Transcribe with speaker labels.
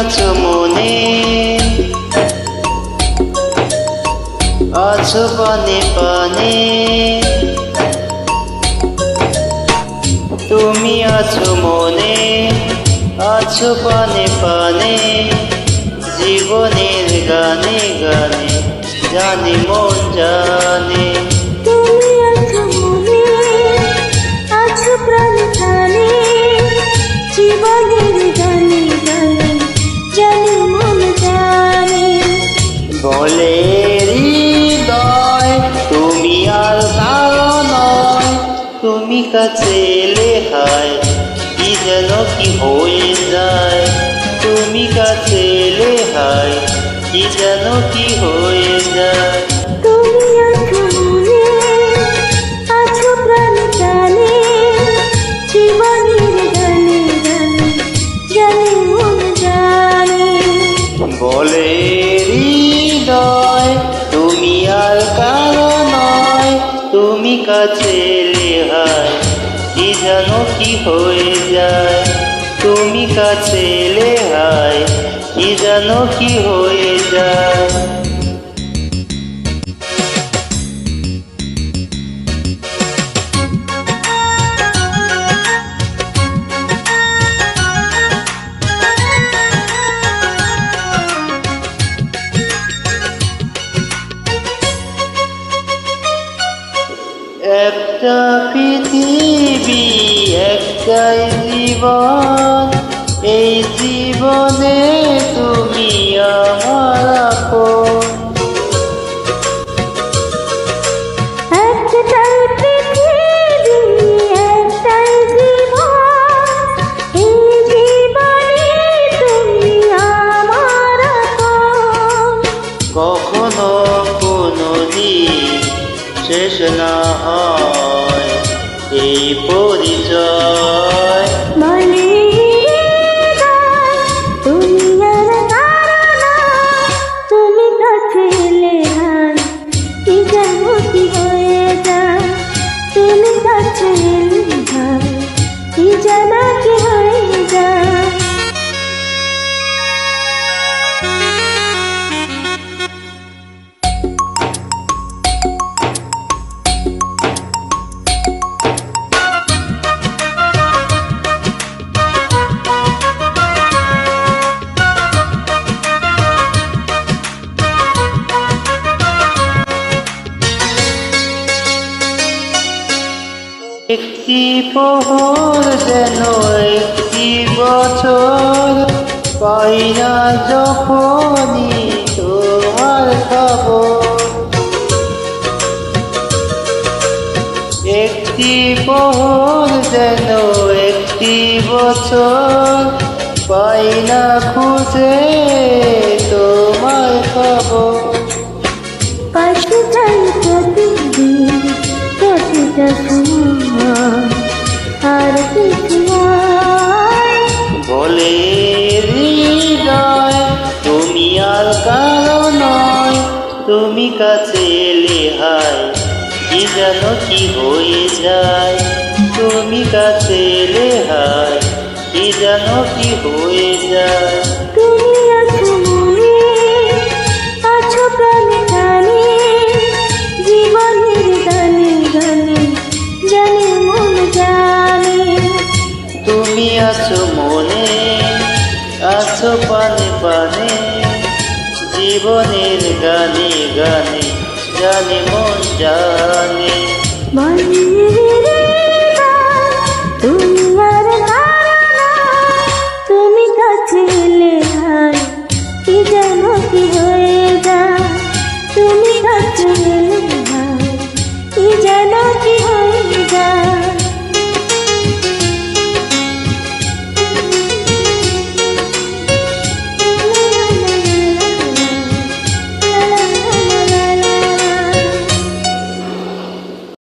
Speaker 1: আছো মনে, আছো পানে পানে, তুমি আছো মনে, আছো পানে পানে, জীবনের গানে গানে জানি মন জানে।
Speaker 2: তুমি আছো মনে, আছো প্রাণে প্রাণে, জীবনের গানে গানে জানি মন জানে।
Speaker 1: বলে হৃদয় তুমি আর কারো নয়, তুমি কাছে এলে হায় কি যেন কি হয়ে যায়, তুমি কাছে এলে হায় কি যেন কি হয়ে যায়।
Speaker 2: তুমি আছো মনে, আছো প্রাণে প্রাণে, জীবনের গানে গানে জানি মন জানে।
Speaker 1: বলে হৃদয় তুমি আর কারো নয়, তুমি কাছে এলে হায় কি যেন কি হয়ে যায়, তুমি কাছে এলে হায় কি যেন কি হয়ে যায়। একটা পৃথিবী একটাই জীবন, এই জীবনে তুমি আমার আপন।
Speaker 2: একটাই পৃথিবী একটাই জীবন, এই জীবনে তুমি আমার আপন।
Speaker 1: কখনো কোনোদিন শেষ না হয় এই পরিচয়।
Speaker 2: বলে হৃদয় তুমি আর কারো নয়, তুমি কাছে এলে হায় কি যেন কি হয়ে যায়, তুমি কাছে এলে হায় কি যেন কি হয়ে যায়।
Speaker 1: একটি প্রহর যেন একটি বছর, পাই না যখনই তোমার খবর। একটি প্রহর যেন একটি বছর, পাই না খুঁজে তোমার খবর।
Speaker 2: পাশে চাই প্রতিদিন প্রতিটা সময়, আর কিছু নয়।
Speaker 1: বলে হৃদয় তুমি আর কারো নয়, তুমি কাছে এলে হায় কি যেন কি হয়ে যায়, তুমি কাছে এলে হায় কি যেন কি হয়ে যায়।
Speaker 2: তুমি আছো মনে, আছো প্রাণে প্রাণে, জীবনের গানে গানে জানি মন জানে।
Speaker 1: তুমি আছো মনে, আছো পানে পানে, জীবনের গানে গানে জানে মন জানে।
Speaker 2: বলে হৃদয় তুমি আর কারো নয়, তুমি কাছে এলে হায় কি যেন কি হয়ে যায়, তুমি কাছে এলে